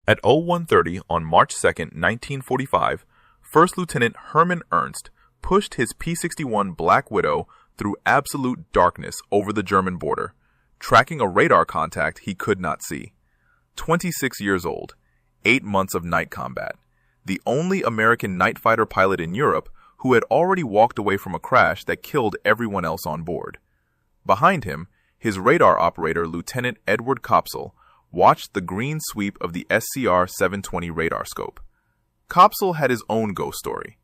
At 0130 on March 2, 1945, First Lieutenant Hermann Ernst pushed his P-61 Black Widow through absolute darkness over the German border, tracking a radar contact he could not see. 26 years old, 8 months of night combat, the only American night fighter pilot in Europe who had already walked away from a crash that killed everyone else on board. Behind him, his radar operator, Lieutenant Edward Kopsel, watched the green sweep of the SCR-720 radar scope. Kopsel had his own ghost story.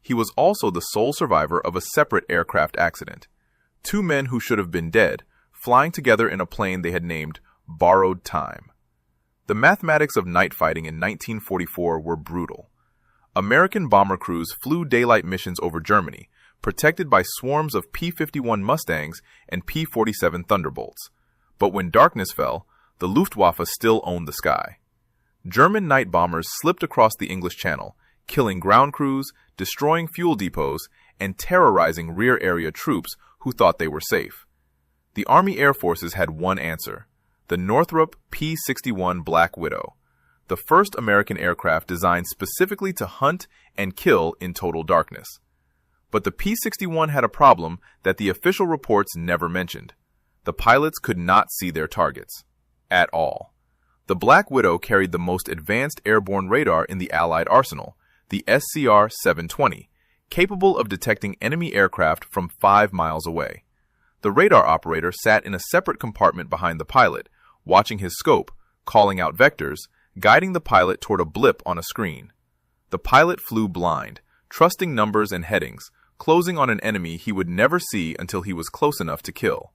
He was also the sole survivor of a separate aircraft accident. 2 men who should have been dead, flying together in a plane they had named Borrowed Time. The mathematics of night fighting in 1944 were brutal. American bomber crews flew daylight missions over Germany, protected by swarms of P-51 Mustangs and P-47 Thunderbolts. But when darkness fell, the Luftwaffe still owned the sky. German night bombers slipped across the English Channel, killing ground crews, destroying fuel depots, and terrorizing rear area troops who thought they were safe. The Army Air Forces had one answer: the Northrop P-61 Black Widow, the first American aircraft designed specifically to hunt and kill in total darkness. But the P-61 had a problem that the official reports never mentioned. The pilots could not see their targets. At all. The Black Widow carried the most advanced airborne radar in the Allied arsenal, the SCR-720, capable of detecting enemy aircraft from 5 miles away. The radar operator sat in a separate compartment behind the pilot, watching his scope, calling out vectors, guiding the pilot toward a blip on a screen. The pilot flew blind, trusting numbers and headings, closing on an enemy he would never see until he was close enough to kill.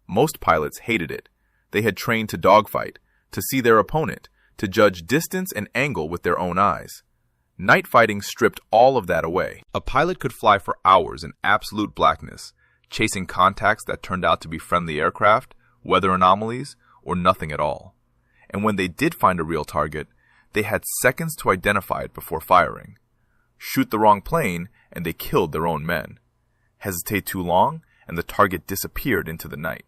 Most pilots hated it. They had trained to dogfight, to see their opponent, to judge distance and angle with their own eyes. Night fighting stripped all of that away. A pilot could fly for hours in absolute blackness, chasing contacts that turned out to be friendly aircraft, weather anomalies, or nothing at all. And when they did find a real target, they had seconds to identify it before firing. Shoot the wrong plane, and they killed their own men. Hesitate too long, and the target disappeared into the night.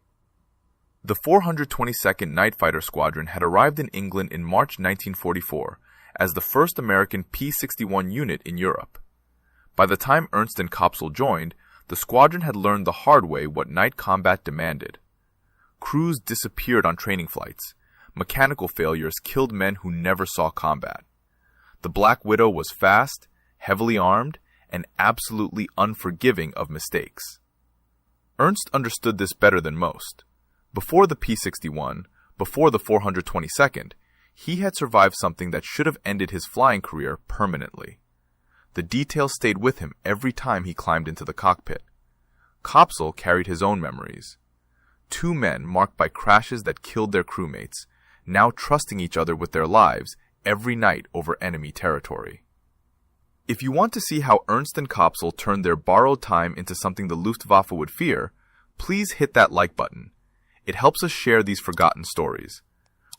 The 422nd Night Fighter Squadron had arrived in England in March 1944 as the first American P-61 unit in Europe. By the time Ernst and Kopsel joined, the squadron had learned the hard way what night combat demanded. Crews disappeared on training flights. Mechanical failures killed men who never saw combat. The Black Widow was fast, heavily armed, and absolutely unforgiving of mistakes. Ernst understood this better than most. Before the P-61, before the 422nd, he had survived something that should have ended his flying career permanently. The details stayed with him every time he climbed into the cockpit. Kopsel carried his own memories. 2 men marked by crashes that killed their crewmates, now trusting each other with their lives every night over enemy territory. If you want to see how Ernst and Kopsel turned their borrowed time into something the Luftwaffe would fear, please hit that like button. It helps us share these forgotten stories.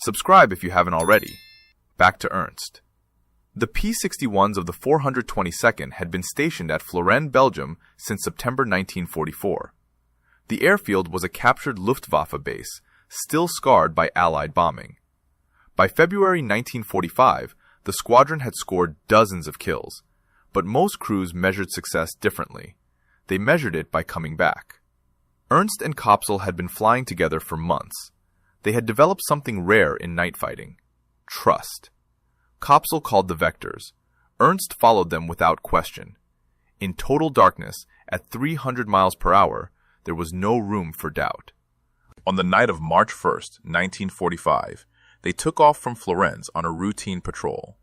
Subscribe if you haven't already. Back to Ernst. The P-61s of the 422nd had been stationed at Florennes, Belgium since September 1944. The airfield was a captured Luftwaffe base, still scarred by Allied bombing. By February 1945, the squadron had scored dozens of kills, but most crews measured success differently. They measured it by coming back. Ernst and Kopsel had been flying together for months. They had developed something rare in night fighting: trust. Kopsel called the vectors. Ernst followed them without question. In total darkness, at 300 miles per hour, there was no room for doubt. On the night of March 1st, 1945, they took off from Florennes on a routine patrol.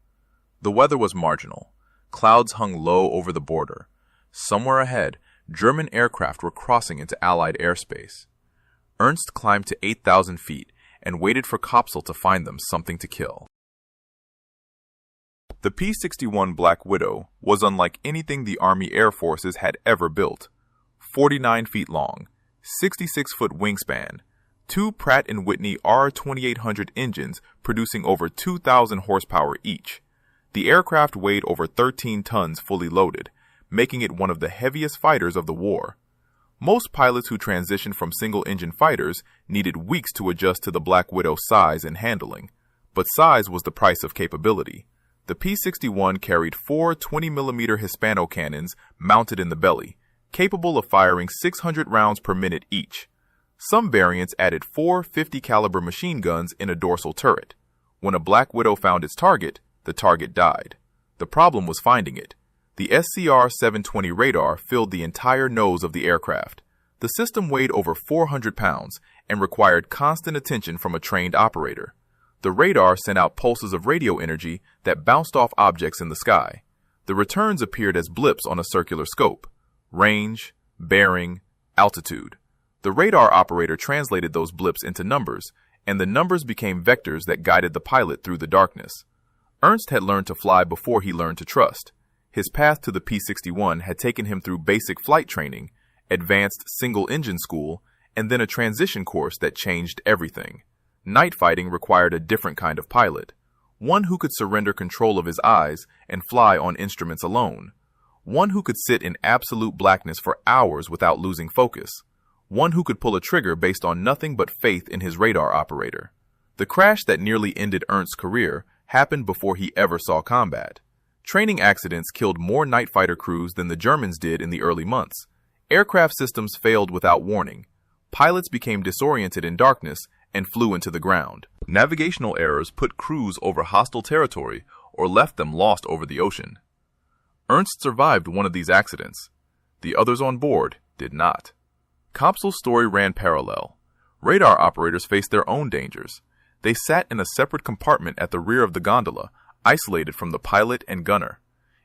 The weather was marginal. Clouds hung low over the border. Somewhere ahead, German aircraft were crossing into Allied airspace. Ernst climbed to 8,000 feet and waited for Kopsel to find them something to kill. The P-61 Black Widow was unlike anything the Army Air Forces had ever built. 49 feet long, 66-foot wingspan, 2 Pratt & Whitney R2800 engines producing over 2,000 horsepower each. The aircraft weighed over 13 tons fully loaded, making it one of the heaviest fighters of the war. Most pilots who transitioned from single-engine fighters needed weeks to adjust to the Black Widow's size and handling, But size was the price of capability. The P-61 carried 4 20mm Hispano cannons mounted in the belly, capable of firing 600 rounds per minute each. Some variants added 4 50-caliber machine guns in a dorsal turret. When a Black Widow found its target, the target died. The problem was finding it. The SCR-720 radar filled the entire nose of the aircraft. The system weighed over 400 pounds and required constant attention from a trained operator. The radar sent out pulses of radio energy that bounced off objects in the sky. The returns appeared as blips on a circular scope. Range, bearing, altitude. The radar operator translated those blips into numbers, and the numbers became vectors that guided the pilot through the darkness. Ernst had learned to fly before he learned to trust. His path to the P-61 had taken him through basic flight training, advanced single-engine school, and then a transition course that changed everything. Night fighting required a different kind of pilot, one who could surrender control of his eyes and fly on instruments alone, one who could sit in absolute blackness for hours without losing focus, one who could pull a trigger based on nothing but faith in his radar operator. The crash that nearly ended Ernst's career happened before he ever saw combat. Training accidents killed more night fighter crews than the Germans did in the early months. Aircraft systems failed without warning. Pilots became disoriented in darkness and flew into the ground. Navigational errors put crews over hostile territory or left them lost over the ocean. Ernst survived one of these accidents. The others on board did not. Kopsel's story ran parallel. Radar operators faced their own dangers. They sat in a separate compartment at the rear of the gondola, isolated from the pilot and gunner.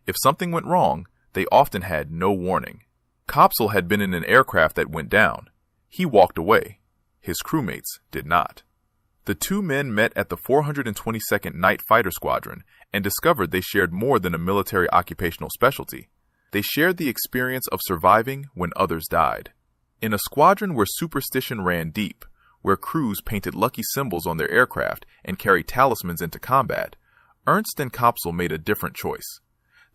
If something went wrong, they often had no warning. Kopsel had been in an aircraft that went down. He walked away. His crewmates did not. The two men met at the 422nd Night Fighter Squadron and discovered they shared more than a military occupational specialty. They shared the experience of surviving when others died. In a squadron where superstition ran deep, where crews painted lucky symbols on their aircraft and carried talismans into combat, Ernst and Kopsel made a different choice.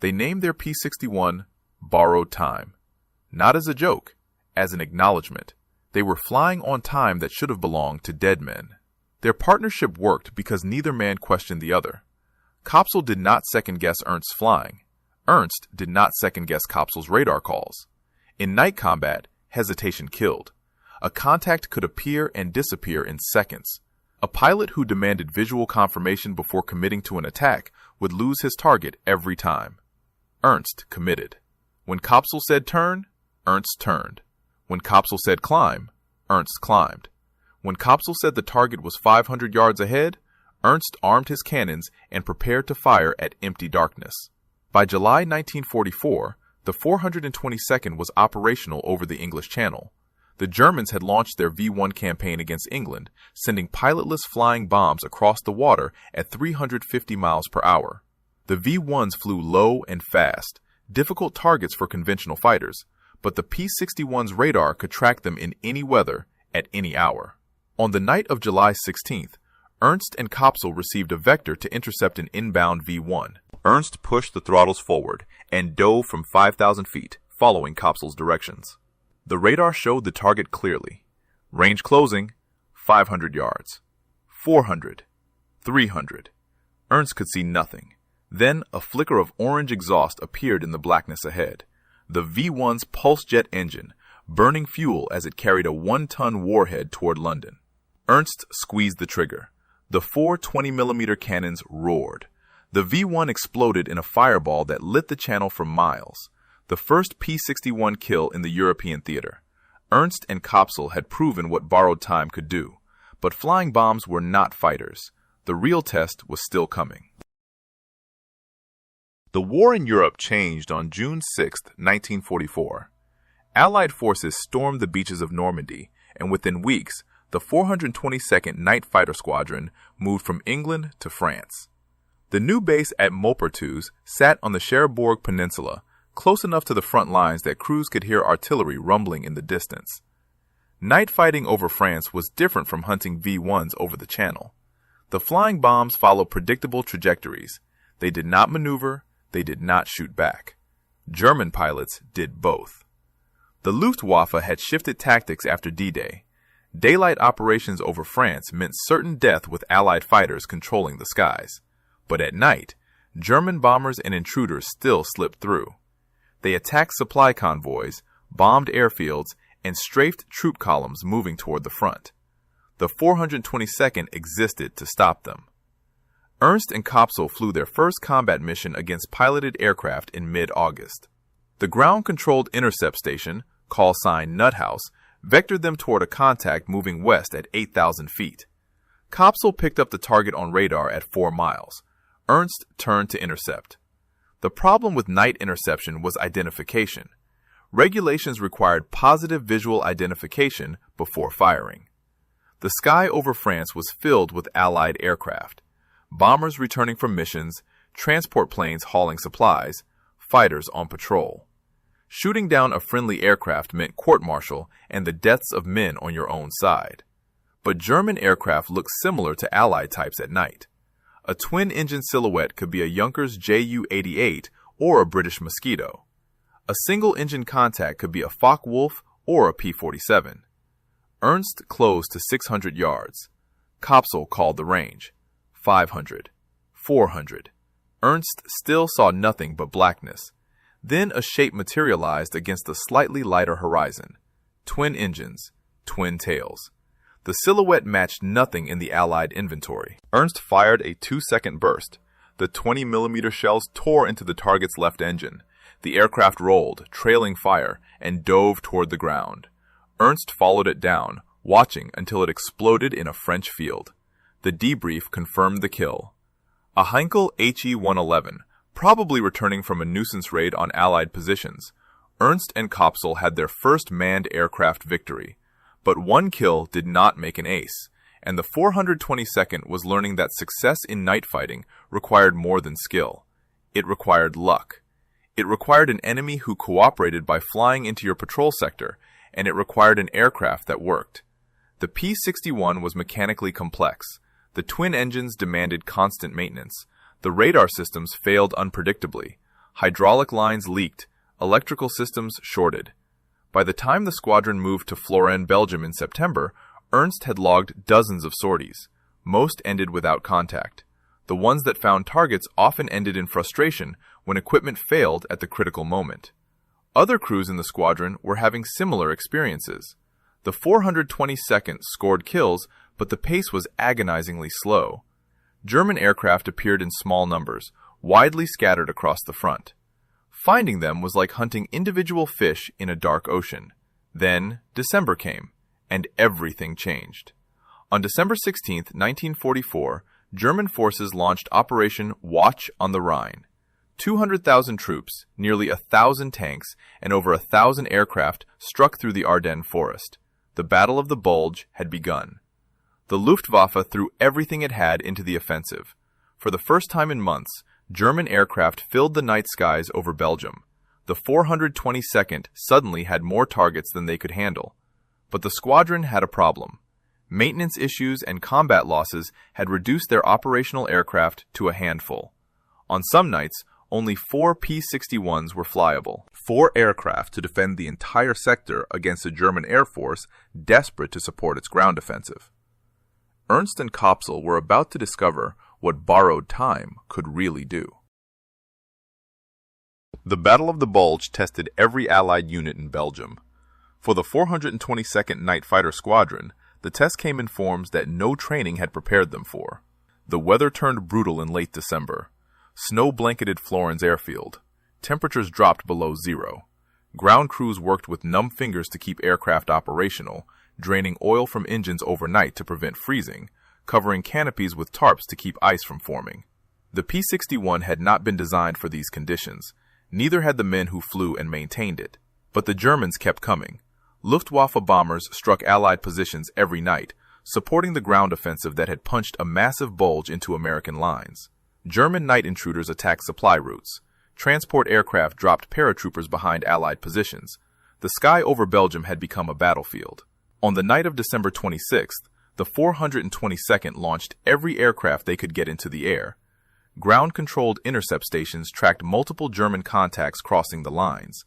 They named their P-61 Borrowed Time. Not as a joke, as an acknowledgement. They were flying on time that should have belonged to dead men. Their partnership worked because neither man questioned the other. Kopsel did not second-guess Ernst's flying. Ernst did not second-guess Kopsel's radar calls. In night combat, hesitation killed. A contact could appear and disappear in seconds. A pilot who demanded visual confirmation before committing to an attack would lose his target every time. Ernst committed. When Kopsel said turn, Ernst turned. When Kopsel said climb, Ernst climbed. When Kopsel said the target was 500 yards ahead, Ernst armed his cannons and prepared to fire at empty darkness. By July 1944, the 422nd was operational over the English Channel. The Germans had launched their V-1 campaign against England, sending pilotless flying bombs across the water at 350 miles per hour. The V-1s flew low and fast, difficult targets for conventional fighters, but the P-61's radar could track them in any weather, at any hour. On the night of July 16th, Ernst and Kopsel received a vector to intercept an inbound V-1. Ernst pushed the throttles forward and dove from 5,000 feet, following Kopsel's directions. The radar showed the target clearly. Range closing, 500 yards. 400. 300. Ernst could see nothing. Then a flicker of orange exhaust appeared in the blackness ahead. The V-1's pulse jet engine, burning fuel as it carried a 1-ton warhead toward London. Ernst squeezed the trigger. The 4 20mm cannons roared. The V-1 exploded in a fireball that lit the channel for miles. The first P-61 kill in the European theater. Ernst and Kopsel had proven what borrowed time could do, but flying bombs were not fighters. The real test was still coming. The war in Europe changed on June 6, 1944. Allied forces stormed the beaches of Normandy, and within weeks, the 422nd Night Fighter Squadron moved from England to France. The new base at Maupertuis sat on the Cherbourg Peninsula, close enough to the front lines that crews could hear artillery rumbling in the distance. Night fighting over France was different from hunting V-1s over the Channel. The flying bombs followed predictable trajectories. They did not maneuver, they did not shoot back. German pilots did both. The Luftwaffe had shifted tactics after D-Day. Daylight operations over France meant certain death with Allied fighters controlling the skies. But at night, German bombers and intruders still slipped through. They attacked supply convoys, bombed airfields, and strafed troop columns moving toward the front. The 422nd existed to stop them. Ernst and Kopsel flew their first combat mission against piloted aircraft in mid-August. The ground-controlled intercept station, call sign Nuthouse, vectored them toward a contact moving west at 8,000 feet. Kopsel picked up the target on radar at 4 miles. Ernst turned to intercept. The problem with night interception was identification. Regulations required positive visual identification before firing. The sky over France was filled with Allied aircraft. Bombers returning from missions, transport planes hauling supplies, fighters on patrol. Shooting down a friendly aircraft meant court-martial and the deaths of men on your own side. But German aircraft looked similar to Allied types at night. A twin-engine silhouette could be a Junkers Ju-88 or a British Mosquito. A single-engine contact could be a Focke-Wulf or a P-47. Ernst closed to 600 yards. Kopsel called the range. 500. 400. Ernst still saw nothing but blackness. Then a shape materialized against the slightly lighter horizon. Twin engines, twin tails. The silhouette matched nothing in the Allied inventory. Ernst fired a 2-second burst. The 20mm shells tore into the target's left engine. The aircraft rolled, trailing fire, and dove toward the ground. Ernst followed it down, watching until it exploded in a French field. The debrief confirmed the kill. A Heinkel HE-111, probably returning from a nuisance raid on Allied positions. Ernst and Kopsel had their first manned aircraft victory. But one kill did not make an ace, and the 422nd was learning that success in night fighting required more than skill. It required luck. It required an enemy who cooperated by flying into your patrol sector, and it required an aircraft that worked. The P-61 was mechanically complex. The twin engines demanded constant maintenance. The radar systems failed unpredictably. Hydraulic lines leaked. Electrical systems shorted. By the time the squadron moved to Florennes, Belgium in September, Ernst had logged dozens of sorties. Most ended without contact. The ones that found targets often ended in frustration when equipment failed at the critical moment. Other crews in the squadron were having similar experiences. The 422nd scored kills, but the pace was agonizingly slow. German aircraft appeared in small numbers, widely scattered across the front. Finding them was like hunting individual fish in a dark ocean. Then December came, and everything changed. On December 16, 1944, German forces launched Operation Watch on the Rhine. 200,000 troops, nearly 1,000 tanks, and over 1,000 aircraft struck through the Ardennes forest. The Battle of the Bulge had begun. The Luftwaffe threw everything it had into the offensive. For the first time in months, German aircraft filled the night skies over Belgium. The 422nd suddenly had more targets than they could handle. But the squadron had a problem. Maintenance issues and combat losses had reduced their operational aircraft to a handful. On some nights, only 4 P-61s were flyable. 4 aircraft to defend the entire sector against a German air force desperate to support its ground offensive. Ernst and Kopsel were about to discover what borrowed time could really do. The Battle of the Bulge tested every Allied unit in Belgium. For the 422nd Night Fighter Squadron, the test came in forms that no training had prepared them for. The weather turned brutal in late December. Snow blanketed Florennes airfield. Temperatures dropped below zero. Ground crews worked with numb fingers to keep aircraft operational, draining oil from engines overnight to prevent freezing, covering canopies with tarps to keep ice from forming. The P-61 had not been designed for these conditions. Neither had the men who flew and maintained it. But the Germans kept coming. Luftwaffe bombers struck Allied positions every night, supporting the ground offensive that had punched a massive bulge into American lines. German night intruders attacked supply routes. Transport aircraft dropped paratroopers behind Allied positions. The sky over Belgium had become a battlefield. On the night of December 26th, the 422nd launched every aircraft they could get into the air. Ground-controlled intercept stations tracked multiple German contacts crossing the lines.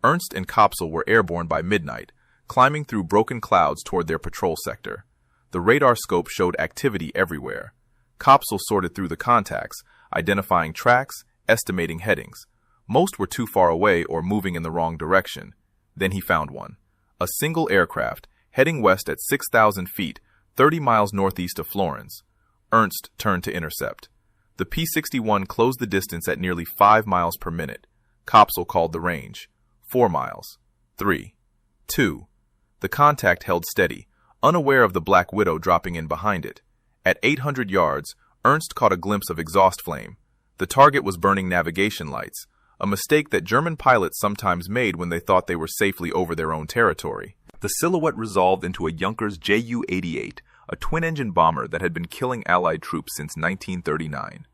Ernst and Kopsel were airborne by midnight, climbing through broken clouds toward their patrol sector. The radar scope showed activity everywhere. Copsel sorted through the contacts, identifying tracks, estimating headings. Most were too far away or moving in the wrong direction. Then he found one. A single aircraft, heading west at 6,000 feet, 30 miles northeast of Florence. Ernst turned to intercept. The P-61 closed the distance at nearly 5 miles per minute. Copsel called the range. 4 miles. 3. 2. The contact held steady, unaware of the Black Widow dropping in behind it. At 800 yards, Ernst caught a glimpse of exhaust flame. The target was burning navigation lights, a mistake that German pilots sometimes made when they thought they were safely over their own territory. The silhouette resolved into a Junkers Ju-88, a twin-engine bomber that had been killing Allied troops since 1939.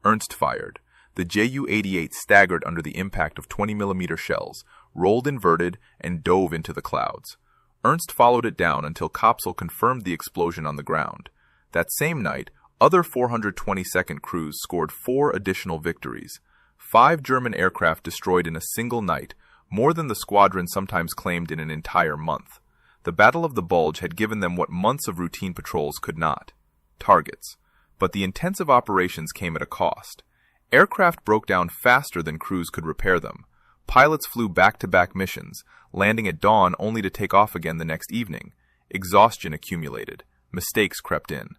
Ernst fired. The Ju-88 staggered under the impact of 20mm shells, rolled inverted, and dove into the clouds. Ernst followed it down until Copsel confirmed the explosion on the ground. That same night, other 422nd crews scored 4 additional victories. 5 German aircraft destroyed in a single night, more than the squadron sometimes claimed in an entire month. The Battle of the Bulge had given them what months of routine patrols could not: targets. But the intensive operations came at a cost. Aircraft broke down faster than crews could repair them. Pilots flew back-to-back missions, landing at dawn only to take off again the next evening. Exhaustion accumulated. Mistakes crept in.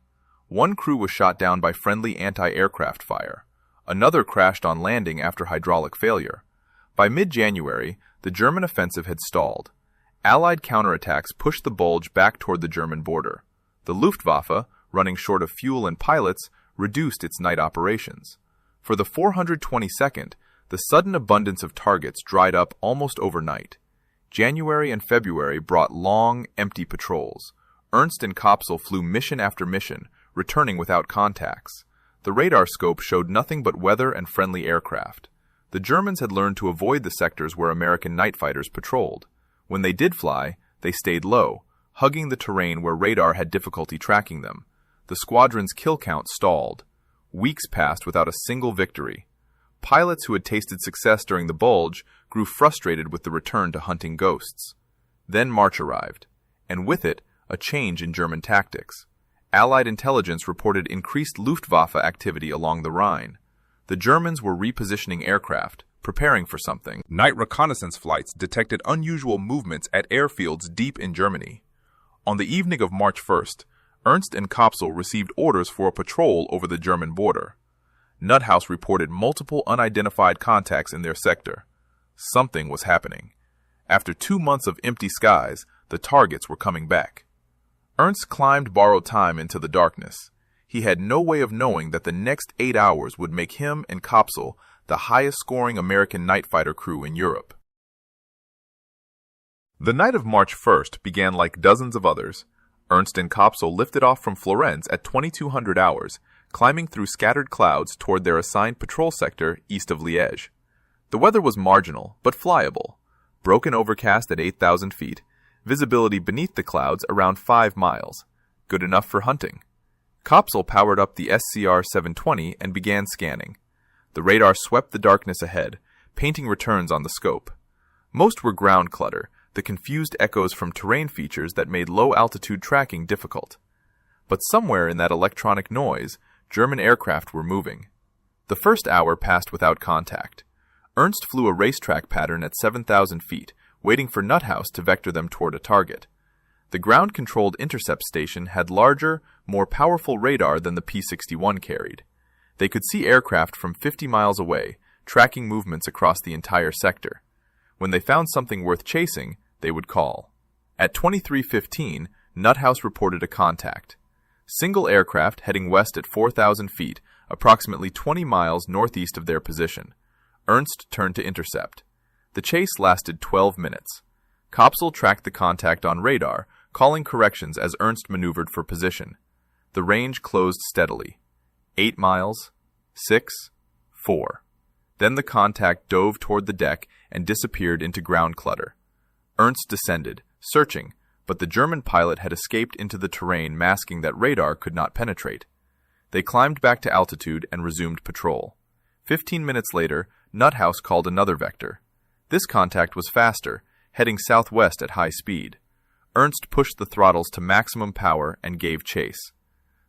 One crew was shot down by friendly anti-aircraft fire. Another crashed on landing after hydraulic failure. By mid-January, the German offensive had stalled. Allied counterattacks pushed the Bulge back toward the German border. The Luftwaffe, running short of fuel and pilots, reduced its night operations. For the 422nd, the sudden abundance of targets dried up almost overnight. January and February brought long, empty patrols. Ernst and Copsel flew mission after mission, returning without contacts. The radar scope showed nothing but weather and friendly aircraft. The Germans had learned to avoid the sectors where American night fighters patrolled. When they did fly, they stayed low, hugging the terrain where radar had difficulty tracking them. The squadron's kill count stalled. Weeks passed without a single victory. Pilots who had tasted success during the Bulge grew frustrated with the return to hunting ghosts. Then March arrived, and with it, a change in German tactics. Allied intelligence reported increased Luftwaffe activity along the Rhine. The Germans were repositioning aircraft, preparing for something. Night reconnaissance flights detected unusual movements at airfields deep in Germany. On the evening of March 1st, Ernst and Copsel received orders for a patrol over the German border. Nuthouse reported multiple unidentified contacts in their sector. Something was happening. After 2 months of empty skies, the targets were coming back. Ernst climbed borrowed time into the darkness. He had no way of knowing that the next 8 hours would make him and Copsel the highest-scoring American night fighter crew in Europe. The night of March 1st began like dozens of others. Ernst and Copsel lifted off from Florence at 2200 hours, climbing through scattered clouds toward their assigned patrol sector east of Liège. The weather was marginal, but flyable. Broken overcast at 8,000 feet, visibility beneath the clouds around 5 miles. Good enough for hunting. Copsel powered up the SCR-720 and began scanning. The radar swept the darkness ahead, painting returns on the scope. Most were ground clutter, the confused echoes from terrain features that made low-altitude tracking difficult. But somewhere in that electronic noise, German aircraft were moving. The first hour passed without contact. Ernst flew a racetrack pattern at 7,000 feet, waiting for Nuthouse to vector them toward a target. The ground-controlled intercept station had larger, more powerful radar than the P-61 carried. They could see aircraft from 50 miles away, tracking movements across the entire sector. When they found something worth chasing, they would call. At 23:15, Nuthouse reported a contact. Single aircraft heading west at 4,000 feet, approximately 20 miles northeast of their position. Ernst turned to intercept. The chase lasted 12 minutes. Copsel tracked the contact on radar, calling corrections as Ernst maneuvered for position. The range closed steadily. 8 miles, 6, 4. Then the contact dove toward the deck and disappeared into ground clutter. Ernst descended, searching, but the German pilot had escaped into the terrain, masking that radar could not penetrate. They climbed back to altitude and resumed patrol. 15 minutes later, Nuthouse called another vector. This contact was faster, heading southwest at high speed. Ernst pushed the throttles to maximum power and gave chase.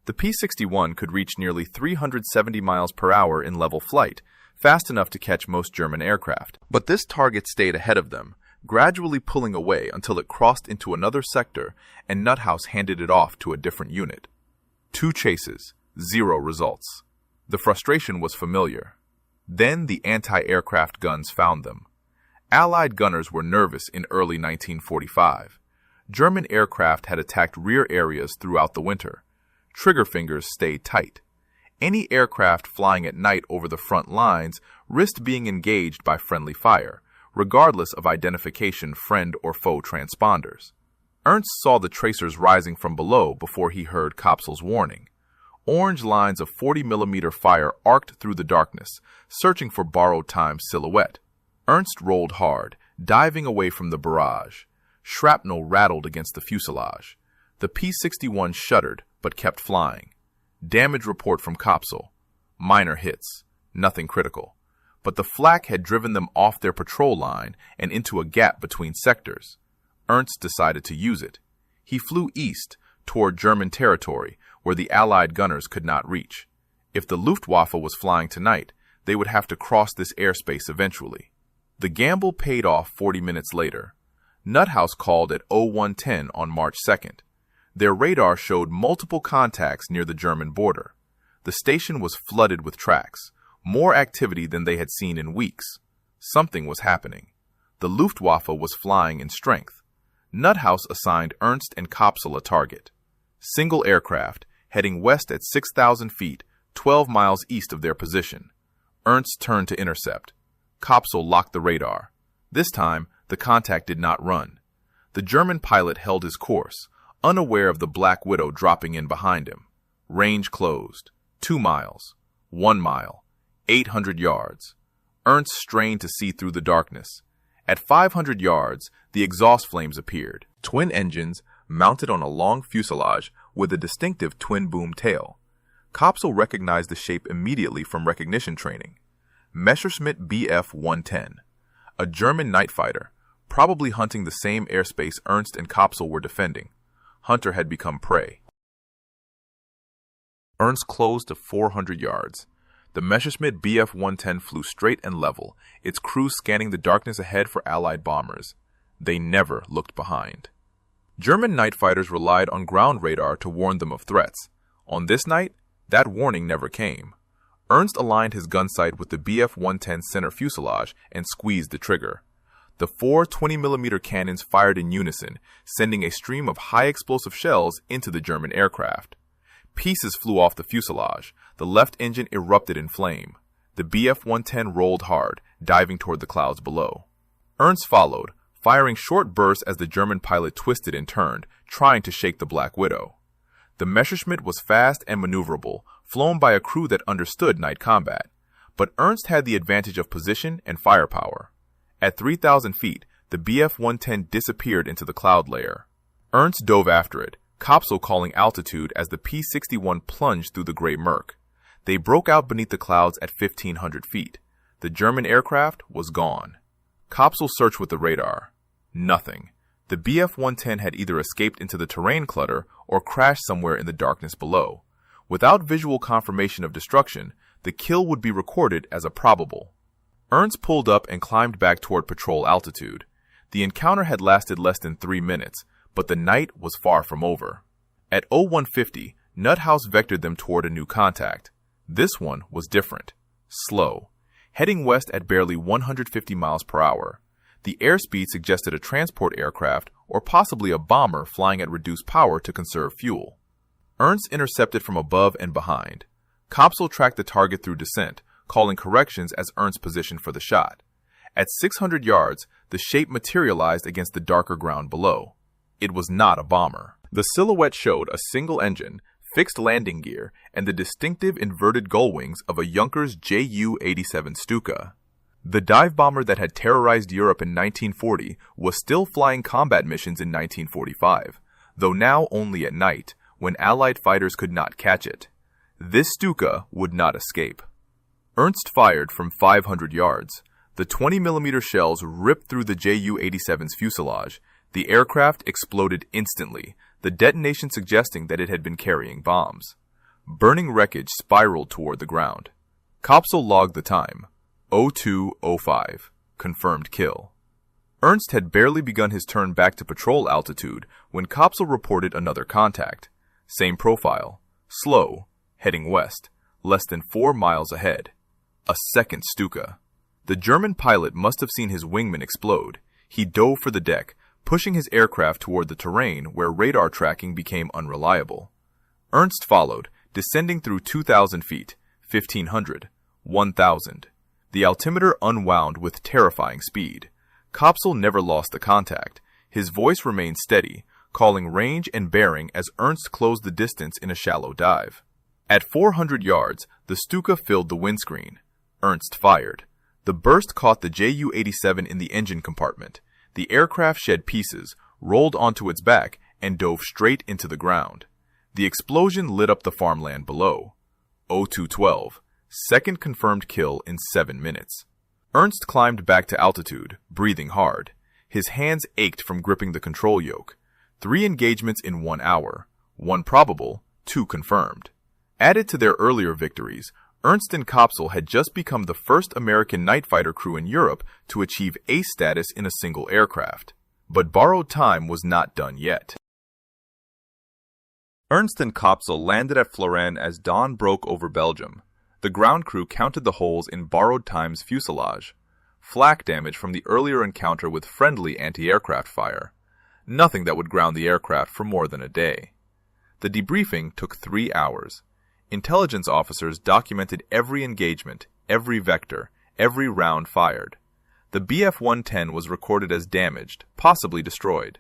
The P-61 could reach nearly 370 miles per hour in level flight, fast enough to catch most German aircraft. But this target stayed ahead of them, gradually pulling away until it crossed into another sector and Nuthouse handed it off to a different unit. 2 chases, 0 results. The frustration was familiar. Then the anti-aircraft guns found them. Allied gunners were nervous in early 1945. German aircraft had attacked rear areas throughout the winter. Trigger fingers stayed tight. Any aircraft flying at night over the front lines risked being engaged by friendly fire, regardless of identification friend or foe transponders. Ernst saw the tracers rising from below before he heard Kopsel's warning. Orange lines of 40mm fire arced through the darkness, searching for borrowed time silhouette. Ernst rolled hard, diving away from the barrage. Shrapnel rattled against the fuselage. The P-61 shuddered, but kept flying. Damage report from Kopsel. Minor hits. Nothing critical. But the flak had driven them off their patrol line and into a gap between sectors. Ernst decided to use it. He flew east, toward German territory, where the Allied gunners could not reach. If the Luftwaffe was flying tonight, they would have to cross this airspace eventually. The gamble paid off 40 minutes later. Nuthouse called at 0110 on March 2nd. Their radar showed multiple contacts near the German border. The station was flooded with tracks, more activity than they had seen in weeks. Something was happening. The Luftwaffe was flying in strength. Nuthouse assigned Ernst and Kopsel a target. Single aircraft, heading west at 6,000 feet, 12 miles east of their position. Ernst turned to intercept. Kopsel locked the radar. This time, the contact did not run. The German pilot held his course, unaware of the Black Widow dropping in behind him. Range closed. 2 miles. 1 mile. 800 yards. Ernst strained to see through the darkness. At 500 yards, the exhaust flames appeared. Twin engines, mounted on a long fuselage with a distinctive twin-boom tail. Kopsel recognized the shape immediately from recognition training. Messerschmitt Bf-110. A German night fighter, probably hunting the same airspace Ernst and Kopsel were defending. Hunter had become prey. Ernst closed to 400 yards. The Messerschmitt Bf-110 flew straight and level, its crew scanning the darkness ahead for Allied bombers. They never looked behind. German night fighters relied on ground radar to warn them of threats. On this night, that warning never came. Ernst aligned his gun sight with the Bf-110 center fuselage and squeezed the trigger. The 4 20mm cannons fired in unison, sending a stream of high-explosive shells into the German aircraft. Pieces flew off the fuselage. The left engine erupted in flame. The Bf-110 rolled hard, diving toward the clouds below. Ernst followed, firing short bursts as the German pilot twisted and turned, trying to shake the Black Widow. The Messerschmitt was fast and maneuverable, flown by a crew that understood night combat. But Ernst had the advantage of position and firepower. At 3,000 feet, the Bf-110 disappeared into the cloud layer. Ernst dove after it, Kopsel calling altitude as the P-61 plunged through the gray murk. They broke out beneath the clouds at 1,500 feet. The German aircraft was gone. Kopsel searched with the radar. Nothing. The Bf-110 had either escaped into the terrain clutter or crashed somewhere in the darkness below. Without visual confirmation of destruction, the kill would be recorded as a probable. Ernst pulled up and climbed back toward patrol altitude. The encounter had lasted less than 3 minutes, but the night was far from over. At 0150, Nuthouse vectored them toward a new contact. This one was different. Slow. Heading west at barely 150 miles per hour. The airspeed suggested a transport aircraft or possibly a bomber flying at reduced power to conserve fuel. Ernst intercepted from above and behind. Kopsel tracked the target through descent, calling corrections as Ernst positioned for the shot. At 600 yards, the shape materialized against the darker ground below. It was not a bomber. The silhouette showed a single engine, fixed landing gear, and the distinctive inverted gull wings of a Junkers Ju-87 Stuka. The dive bomber that had terrorized Europe in 1940 was still flying combat missions in 1945, though now only at night, when Allied fighters could not catch it. This Stuka would not escape. Ernst fired from 500 yards. The 20mm shells ripped through the Ju-87's fuselage, The aircraft exploded instantly, the detonation suggesting that it had been carrying bombs. Burning wreckage spiraled toward the ground. Kopsel logged the time. 02:05. Confirmed kill. Ernst had barely begun his turn back to patrol altitude when Kopsel reported another contact. Same profile. Slow. Heading west. Less than 4 miles ahead. A second Stuka. The German pilot must have seen his wingman explode. He dove for the deck, pushing his aircraft toward the terrain where radar tracking became unreliable. Ernst followed, descending through 2,000 feet, 1,500, 1,000. The altimeter unwound with terrifying speed. Kopsel never lost the contact. His voice remained steady, calling range and bearing as Ernst closed the distance in a shallow dive. At 400 yards, the Stuka filled the windscreen. Ernst fired. The burst caught the Ju-87 in the engine compartment. The aircraft shed pieces, rolled onto its back, and dove straight into the ground. The explosion lit up the farmland below. 02:12. Second confirmed kill in 7 minutes. Ernst climbed back to altitude, breathing hard. His hands ached from gripping the control yoke. 3 engagements in 1 hour. 1 probable, 2 confirmed. Added to their earlier victories, Ernst and Kopsel had just become the first American night fighter crew in Europe to achieve ace status in a single aircraft. But borrowed time was not done yet. Ernst and Kopsel landed at Florennes as dawn broke over Belgium. The ground crew counted the holes in borrowed time's fuselage. Flak damage from the earlier encounter with friendly anti-aircraft fire. Nothing that would ground the aircraft for more than a day. The debriefing took 3 hours. Intelligence officers documented every engagement, every vector, every round fired. The Bf-110 was recorded as damaged, possibly destroyed.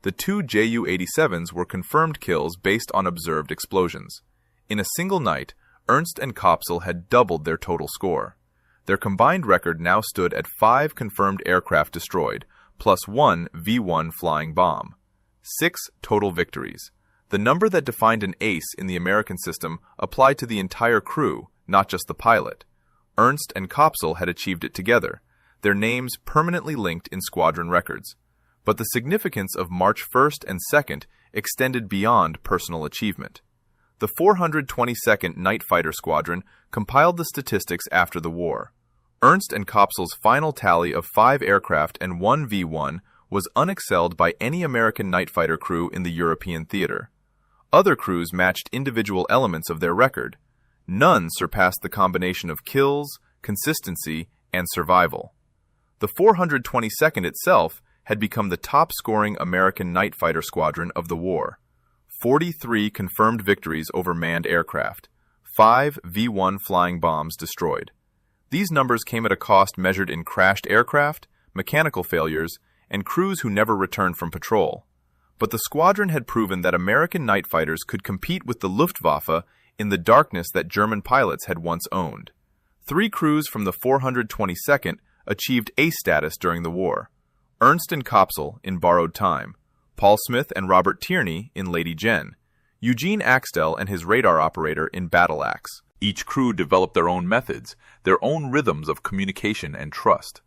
The 2 Ju-87s were confirmed kills based on observed explosions. In a single night, Ernst and Kopsel had doubled their total score. Their combined record now stood at 5 confirmed aircraft destroyed, plus 1 V-1 flying bomb. 6 total victories. The number that defined an ace in the American system applied to the entire crew, not just the pilot. Ernst and Kopsel had achieved it together, their names permanently linked in squadron records. But the significance of March 1st and 2nd extended beyond personal achievement. The 422nd Night Fighter Squadron compiled the statistics after the war. Ernst and Kopsel's final tally of 5 aircraft and 1 V-1 was unexcelled by any American night fighter crew in the European theater. Other crews matched individual elements of their record. None surpassed the combination of kills, consistency, and survival. The 422nd itself had become the top-scoring American night fighter squadron of the war. 43 confirmed victories over manned aircraft. 5 V-1 flying bombs destroyed. These numbers came at a cost measured in crashed aircraft, mechanical failures, and crews who never returned from patrol. But the squadron had proven that American night fighters could compete with the Luftwaffe in the darkness that German pilots had once owned. 3 crews from the 422nd achieved ace status during the war. Ernst and Kopsel in Borrowed Time, Paul Smith and Robert Tierney in Lady Jen, Eugene Axtell and his radar operator in Battle Axe. Each crew developed their own methods, their own rhythms of communication and trust.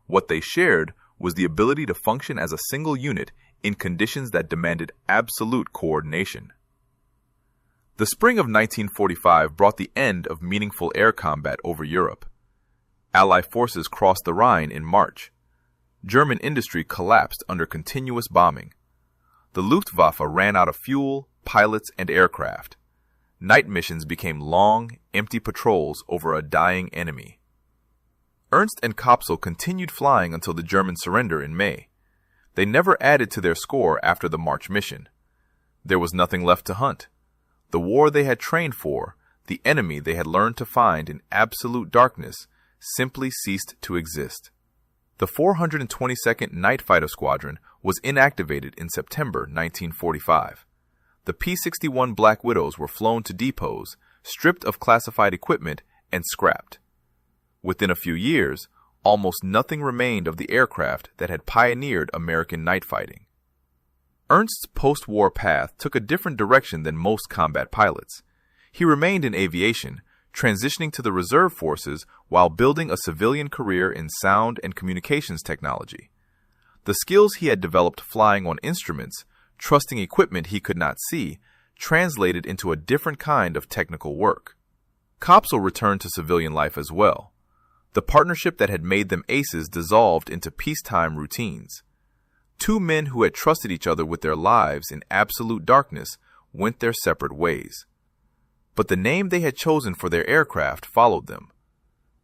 What they shared was the ability to function as a single unit in conditions that demanded absolute coordination. The spring of 1945 brought the end of meaningful air combat over Europe. Allied forces crossed the Rhine in March. German industry collapsed under continuous bombing. The Luftwaffe ran out of fuel, pilots, and aircraft. Night missions became long, empty patrols over a dying enemy. Ernst and Kopsel continued flying until the German surrender in May. They never added to their score after the March mission. There was nothing left to hunt. The war they had trained for, the enemy they had learned to find in absolute darkness, simply ceased to exist. The 422nd Night Fighter Squadron was inactivated in September 1945. The P-61 Black Widows were flown to depots, stripped of classified equipment, and scrapped. Within a few years, almost nothing remained of the aircraft that had pioneered American night fighting. Ernst's post-war path took a different direction than most combat pilots. He remained in aviation, transitioning to the reserve forces while building a civilian career in sound and communications technology. The skills he had developed flying on instruments, trusting equipment he could not see, translated into a different kind of technical work. Kopsel returned to civilian life as well. The partnership that had made them aces dissolved into peacetime routines. Two men who had trusted each other with their lives in absolute darkness went their separate ways. But the name they had chosen for their aircraft followed them.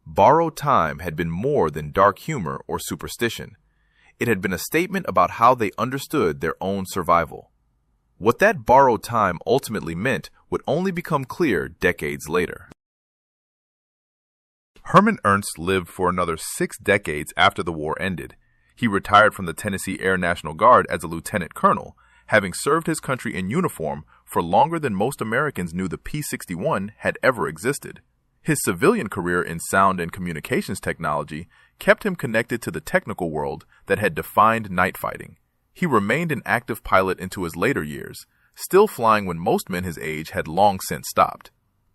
Borrowed Time had been more than dark humor or superstition. It had been a statement about how they understood their own survival. What that borrowed time ultimately meant would only become clear decades later. Herman Ernst lived for another 6 decades after the war ended. He retired from the Tennessee Air National Guard as a lieutenant colonel, having served his country in uniform for longer than most Americans knew the P-61 had ever existed. His civilian career in sound and communications technology kept him connected to the technical world that had defined night fighting. He remained an active pilot into his later years, still flying when most men his age had long since stopped.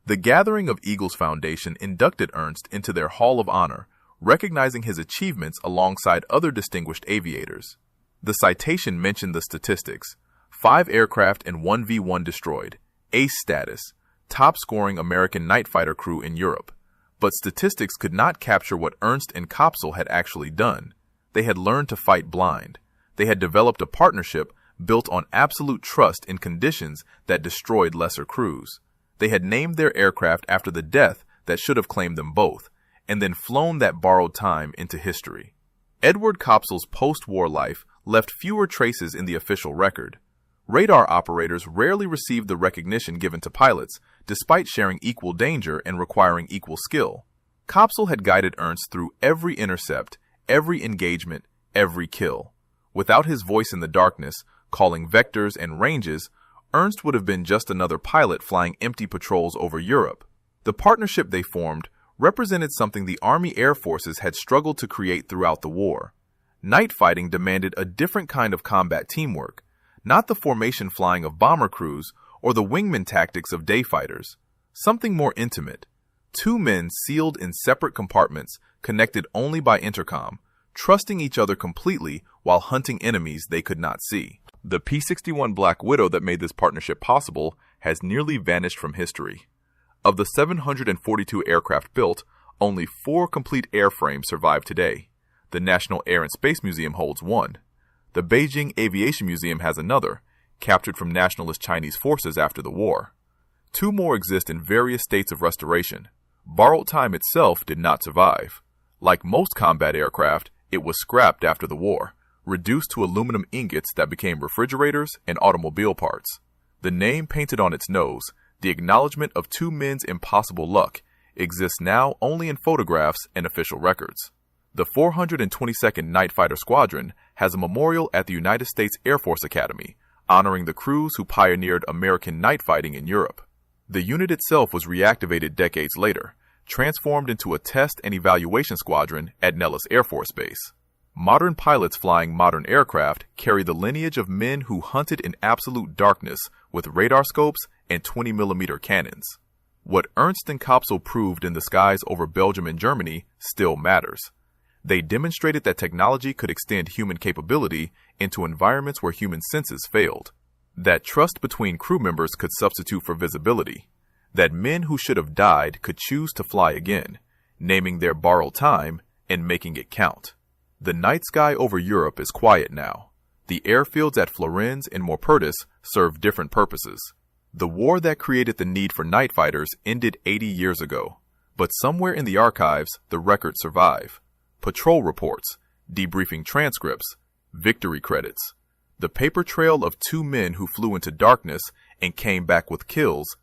The gathering of Eagles Foundation inducted Ernst into their Hall of Honor, recognizing his achievements alongside other distinguished aviators. The citation mentioned the statistics: 5 aircraft and 1 V-1 destroyed, ace status, top-scoring American night fighter crew in Europe. But statistics could not capture what Ernst and Kopsel had actually done. They had learned to fight blind. They had developed a partnership built on absolute trust in conditions that destroyed lesser crews. They had named their aircraft after the death that should have claimed them both, and then flown that borrowed time into history. Edward Kopsel's post-war life left fewer traces in the official record. Radar operators rarely received the recognition given to pilots, despite sharing equal danger and requiring equal skill. Kopsel had guided Ernst through every intercept, every engagement, every kill. Without his voice in the darkness, calling vectors and ranges, Ernst would have been just another pilot flying empty patrols over Europe. The partnership they formed represented something the Army Air Forces had struggled to create throughout the war. Night fighting demanded a different kind of combat teamwork, not the formation flying of bomber crews or the wingman tactics of day fighters. Something more intimate. 2 men sealed in separate compartments, connected only by intercom, trusting each other completely while hunting enemies they could not see. The P-61 Black Widow that made this partnership possible has nearly vanished from history. Of the 742 aircraft built, only 4 complete airframes survive today. The National Air and Space Museum holds one. The Beijing Aviation Museum has another, captured from nationalist Chinese forces after the war. 2 more exist in various states of restoration. Borrowed Time itself did not survive. Like most combat aircraft, it was scrapped after the war, reduced to aluminum ingots that became refrigerators and automobile parts. The name painted on its nose, the acknowledgement of 2 men's impossible luck, exists now only in photographs and official records. The 422nd Night Fighter Squadron has a memorial at the United States Air Force Academy, honoring the crews who pioneered American night fighting in Europe. The unit itself was reactivated decades later, transformed into a test and evaluation squadron at Nellis Air Force Base. Modern pilots flying modern aircraft carry the lineage of men who hunted in absolute darkness with radar scopes and 20mm cannons. What Ernst and Kopsel proved in the skies over Belgium and Germany still matters. They demonstrated that technology could extend human capability into environments where human senses failed. That trust between crew members could substitute for visibility. That men who should have died could choose to fly again, naming their borrowed time and making it count. The night sky over Europe is quiet now. The airfields at Florens and Maupertus serve different purposes. The war that created the need for night fighters ended 80 years ago, but somewhere in the archives, the records survive. Patrol reports, debriefing transcripts, victory credits. The paper trail of 2 men who flew into darkness and came back with kills